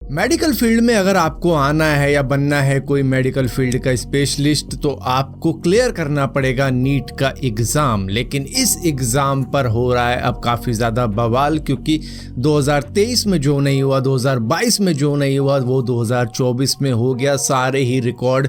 Medical field में अगर आपको आना है या बनना है कोई मेडिकल फील्ड का स्पेशलिस्ट तो आपको क्लियर करना पड़ेगा नीट का एग्ज़ाम। लेकिन इस एग्ज़ाम पर हो रहा है अब काफ़ी ज़्यादा बवाल, क्योंकि 2023 में जो नहीं हुआ, 2022 में जो नहीं हुआ, वो 2024 में हो गया। सारे ही रिकॉर्ड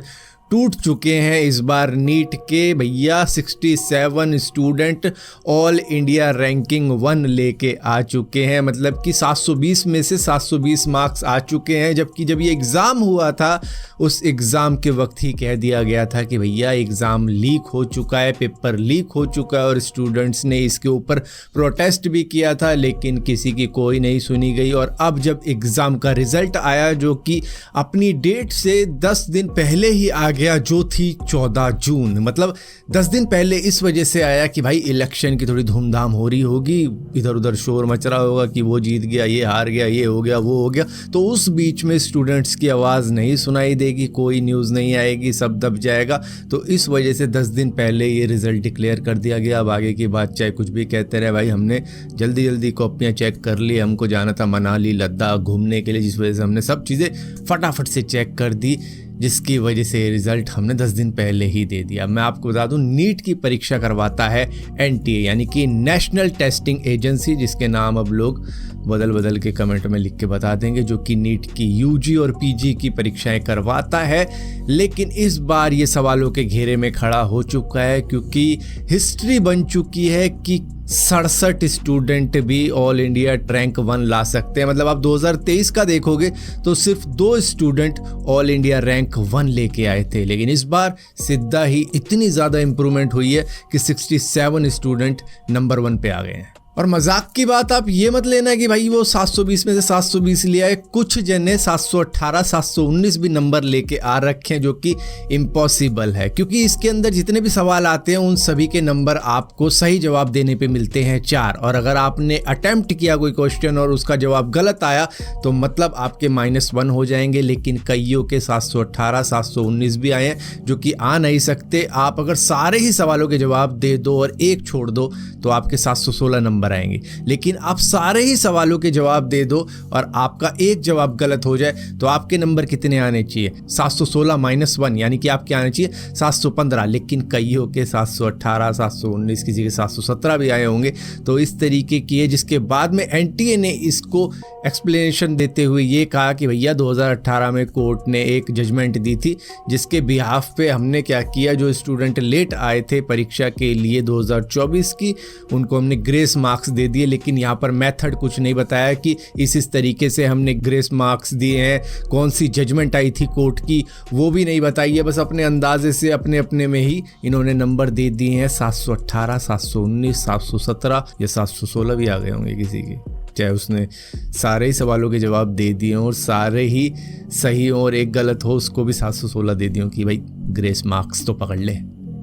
टूट चुके हैं। इस बार नीट के भैया 67 स्टूडेंट ऑल इंडिया रैंकिंग 1 लेके आ चुके हैं। मतलब कि 720 में से 720 मार्क्स आ चुके हैं। जबकि जब ये एग्ज़ाम हुआ था उस एग्ज़ाम के वक्त ही कह दिया गया था कि भैया एग्ज़ाम लीक हो चुका है, पेपर लीक हो चुका है। और स्टूडेंट्स ने इसके ऊपर प्रोटेस्ट भी किया था, लेकिन किसी की कोई नहीं सुनी गई। और अब जब एग्ज़ाम का रिज़ल्ट आया, जो कि अपनी डेट से 10 दिन पहले ही आ गया, जो थी 14 जून, मतलब 10 दिन पहले इस वजह से आया कि भाई इलेक्शन की थोड़ी धूमधाम हो रही होगी, इधर उधर शोर मच रहा होगा कि वो जीत गया, ये हार गया, ये हो गया, वो हो गया। तो उस बीच में स्टूडेंट्स की आवाज़ नहीं सुनाई देगी, कोई न्यूज़ नहीं आएगी, सब दब जाएगा। तो इस वजह से 10 दिन पहले ये रिज़ल्ट डिक्लेयर कर दिया गया। अब आगे की बात चाहे कुछ भी कहते रहे, भाई हमने जल्दी जल्दी कॉपियाँ चेक कर ली। हमको जाना था मनाली लद्दाख घूमने के लिए, जिस वजह से हमने सब चीज़ें फटाफट से चेक कर दी, जिसकी वजह से रिज़ल्ट हमने 10 दिन पहले ही दे दिया। मैं आपको बता दूं, नीट की परीक्षा करवाता है एनटीए, यानी कि नेशनल टेस्टिंग एजेंसी, जिसके नाम अब लोग बदल बदल के कमेंट में लिख के बता देंगे, जो कि नीट की यूजी और पीजी की परीक्षाएं करवाता है। लेकिन इस बार ये सवालों के घेरे में खड़ा हो चुका है, क्योंकि हिस्ट्री बन चुकी है कि 67 स्टूडेंट भी ऑल इंडिया रैंक 1 ला सकते हैं। मतलब आप 2023 का देखोगे तो सिर्फ 2 स्टूडेंट ऑल इंडिया रैंक 1 लेके आए थे, लेकिन इस बार सीधा ही इतनी ज़्यादा इंप्रूवमेंट हुई है कि 67 स्टूडेंट नंबर 1 पे आ गए हैं। और मजाक की बात आप ये मत लेना कि भाई वो 720 में से 720 लिया है। कुछ जने 718, 719 भी नंबर लेके आ रखे हैं, जो कि इम्पॉसिबल है, क्योंकि इसके अंदर जितने भी सवाल आते हैं उन सभी के नंबर आपको सही जवाब देने पे मिलते हैं 4। और अगर आपने अटेम्प्ट किया कोई क्वेश्चन और उसका जवाब गलत आया तो मतलब आपके -1 हो जाएंगे। लेकिन कईयों के 718, 719 भी आए हैं, जो कि आ नहीं सकते। आप अगर सारे ही सवालों के जवाब दे दो और एक छोड़ दो तो आपके 716 नंबर आएंगे। लेकिन आप सारे ही सवालों के जवाब दे दो और आपका एक जवाब गलत हो जाए तो आपके नंबर कितने आने चाहिए? 716 -1, यानी कि आपके आने चाहिए 715। लेकिन कईयों के 718, 719, किसी के 717 भी आए होंगे। तो इस तरीके की है, जिसके बाद में एनटीए ने इसको एक्सप्लेनेशन देते हुए ये कहा कि भैया 2018 में कोर्ट ने एक जजमेंट दी थी, जिसके बिहाफ पे हमने क्या किया, जो स्टूडेंट लेट आए थे परीक्षा के लिए 2024 की, उनको हमने ग्रेस मार्क्स दे दिए। लेकिन यहाँ पर मेथड कुछ नहीं बताया कि इस तरीके से हमने ग्रेस मार्क्स दिए हैं, कौन सी जजमेंट आई थी कोर्ट की वो भी नहीं बताई है। बस अपने अंदाजे से अपने अपने में ही इन्होंने नंबर दे दिए हैं। 718, 719, 717 या 716 भी आ गए होंगे किसी के, चाहे उसने सारे ही सवालों के जवाब दे दिए और सारे ही सही और एक गलत हो, उसको भी 716 दे दिए कि भाई ग्रेस मार्क्स तो पकड़ ले,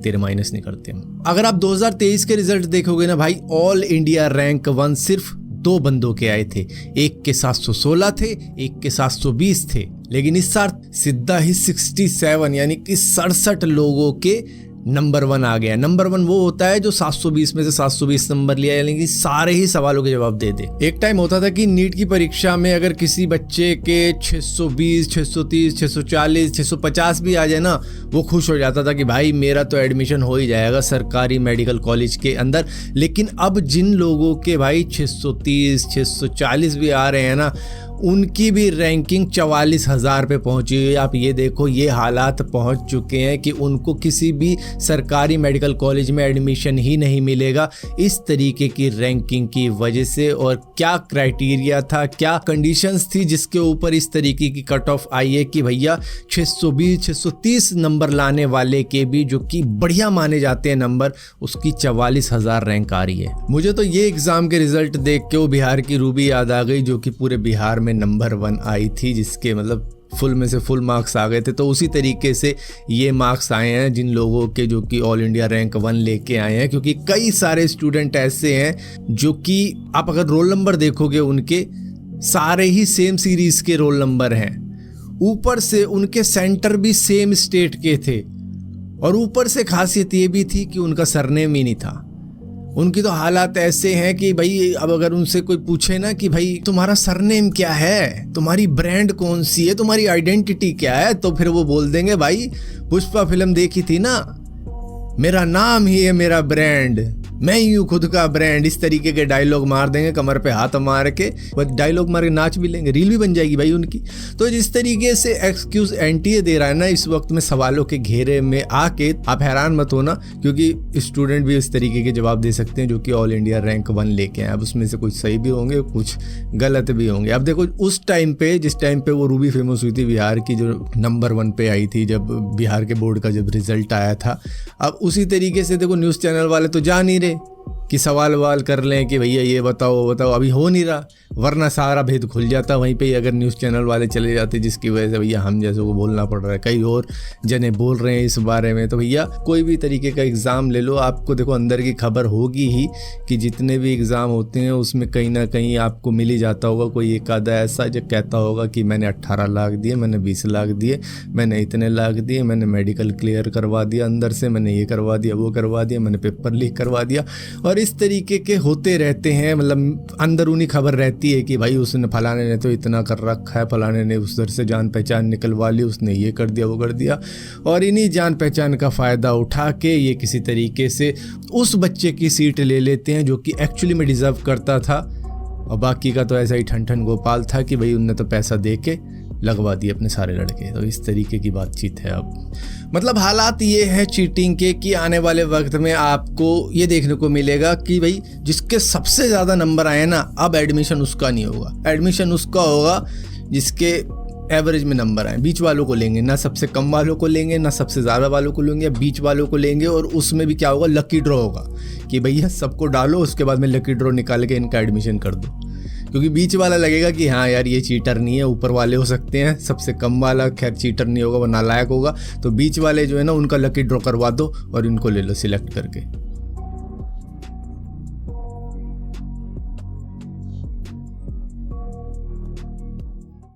तेरे माइनस नहीं करते हम। अगर आप 2023 के रिजल्ट देखोगे ना भाई, ऑल इंडिया रैंक 1 सिर्फ 2 बंदों के आए थे। एक के 716 थे, एक के 720 थे। लेकिन इस साल सीधा ही 67 यानी कि 67 लोगों के नंबर 1 आ गया। नंबर 1 वो होता है जो 720 में से 720 नंबर लिया, यानी कि सारे ही सवालों के जवाब दे दे। एक टाइम होता था कि नीट की परीक्षा में अगर किसी बच्चे के 620, 630, 640, 650 भी आ जाए ना, वो खुश हो जाता था कि भाई मेरा तो एडमिशन हो ही जाएगा सरकारी मेडिकल कॉलेज के अंदर। लेकिन अब जिन लोगों के भाई 630, 640 भी आ रहे हैं ना, उनकी भी रैंकिंग 44,000 पे पहुंची हुई है। आप ये देखो, ये हालात पहुंच चुके हैं कि उनको किसी भी सरकारी मेडिकल कॉलेज में एडमिशन ही नहीं मिलेगा, इस तरीके की रैंकिंग की वजह से। और क्या क्राइटेरिया था, क्या कंडीशंस थी जिसके ऊपर इस तरीके की कट ऑफ आई है कि भैया 620, 630 नंबर लाने वाले के भी, जो कि बढ़िया माने जाते हैं नंबर, उसकी 44,000 रैंक आ रही है। मुझे तो ये एग्ज़ाम के रिजल्ट देख के वो बिहार की रूबी याद आ गई, जो कि पूरे बिहार में नंबर 1 आई थी, जिसके मतलब फुल में से फुल मार्क्स आ गए थे। तो उसी तरीके से ये मार्क्स आए हैं जिन लोगों के, जो कि ऑल इंडिया रैंक 1 लेके आए हैं। क्योंकि कई सारे स्टूडेंट ऐसे हैं जो कि आप अगर रोल नंबर देखोगे, उनके सारे ही सेम सीरीज के रोल नंबर हैं। ऊपर से उनके सेंटर भी सेम स्टेट के थे, और ऊपर से खासियत ये भी थी कि उनका सरनेम ही नहीं था। उनकी तो हालात ऐसे हैं कि भाई अब अगर उनसे कोई पूछे ना कि भाई तुम्हारा सरनेम क्या है, तुम्हारी ब्रांड कौन सी है, तुम्हारी आइडेंटिटी क्या है, तो फिर वो बोल देंगे भाई पुष्पा फिल्म देखी थी ना, मेरा नाम ही है मेरा ब्रांड, मैं ही हूँ खुद का ब्रांड। इस तरीके के डायलॉग मार देंगे, कमर पे हाथ मार के, बस डायलॉग मार के नाच भी लेंगे, रील भी बन जाएगी भाई उनकी। तो जिस तरीके से एक्सक्यूज एनटीए दे रहा है ना इस वक्त में सवालों के घेरे में आके, आप हैरान मत होना, क्योंकि स्टूडेंट भी इस तरीके के जवाब दे सकते हैं जो कि ऑल इंडिया रैंक 1 लेके हैं। अब उसमें से कुछ सही भी होंगे, कुछ गलत भी होंगे। अब देखो उस टाइम पे, जिस टाइम पे वो रूबी फेमस हुई थी बिहार की, जो नंबर 1 पे आई थी जब बिहार के बोर्ड का जब रिजल्ट आया था, अब उसी तरीके से देखो न्यूज़ चैनल वाले तो जा नहीं रहे कि सवाल वाल कर लें कि भैया ये बताओ वो बताओ, अभी हो नहीं रहा, वरना सारा भेद खुल जाता वहीं पे ही अगर न्यूज़ चैनल वाले चले जाते, जिसकी वजह से भैया हम जैसे को बोलना पड़ रहा है। कई और जने बोल रहे हैं इस बारे में। तो भैया कोई भी तरीके का एग्ज़ाम ले लो, आपको देखो अंदर की खबर होगी ही कि जितने भी एग्ज़ाम होते हैं उसमें कहीं ना कहीं आपको मिल ही जाता होगा कोई एक आधा ऐसा जो कहता होगा कि मैंने 18 लाख दिए, मैंने 20 लाख दिए, मैंने इतने लाख दिए, मैंने मेडिकल क्लियर करवा दिया अंदर से, मैंने ये करवा दिया, वो करवा दिया, मैंने पेपर लीक करवा दिया, और इस तरीके के होते रहते हैं। मतलब अंदरूनी खबर रहती है कि भाई उसने फलाने ने तो इतना कर रखा है, फलाने ने उधर से जान पहचान निकलवा ली, उसने ये कर दिया वो कर दिया, और इन्हीं जान पहचान का फ़ायदा उठा के ये किसी तरीके से उस बच्चे की सीट ले लेते हैं जो कि एक्चुअली में डिज़र्व करता था, और बाकी का तो ऐसा ही ठन ठन गोपाल था कि भाई उनने तो पैसा दे के लगवा दिए अपने सारे लड़के। तो इस तरीके की बातचीत है। अब मतलब हालात ये है चीटिंग के कि आने वाले वक्त में आपको ये देखने को मिलेगा कि भाई जिसके सबसे ज़्यादा नंबर आए ना, अब एडमिशन उसका नहीं होगा, एडमिशन उसका होगा जिसके एवरेज में नंबर आए। बीच वालों को लेंगे, ना सबसे कम वालों को लेंगे, ना सबसे ज़्यादा वालों को लेंगे, बीच वालों को लेंगे। और उसमें भी क्या होगा, लकी ड्रॉ होगा कि भैया सबको डालो, उसके बाद में लकी ड्रॉ निकाल के इनका एडमिशन कर दो। क्योंकि बीच वाला लगेगा कि हाँ यार ये चीटर नहीं है, ऊपर वाले हो सकते हैं, सबसे कम वाला खैर चीटर नहीं होगा, वो नालायक होगा। तो बीच वाले जो है ना उनका लकी ड्रॉ करवा दो और इनको ले लो सिलेक्ट करके।